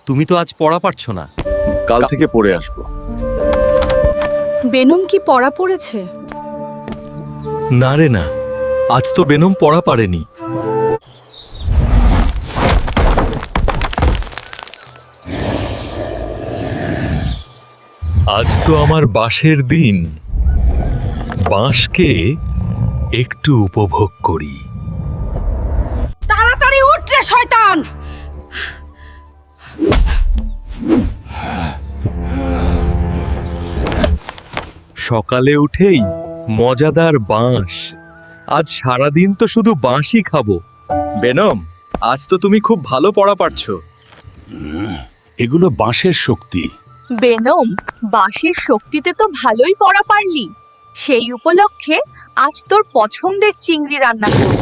তুমি তো আজ পড়া পারছো না। কাল থেকে পড়ে আসবো। বেনম কি পড়া পড়েছে? না রে না, আজ তো বেনম পড়া পারেনি। আজ তো আমার বাঁশের দিন, বাঁশকে একটু উপভোগ করি। তাড়াতাড়ি উঠ রে শয়তান! সকালে উঠেই মজাদার বাঁশ। আজ সারাদিন তো শুধু বাঁশই খাবো। বেনম, আজ তো তুমি খুব ভালো পড়া পারছো। এগুলো বাঁশের শক্তি। বেনম, বাঁশের শক্তিতে তো ভালোই পড়া পারলি। সেই উপলক্ষে আজ তোর পছন্দের চিংড়ি রান্না করব।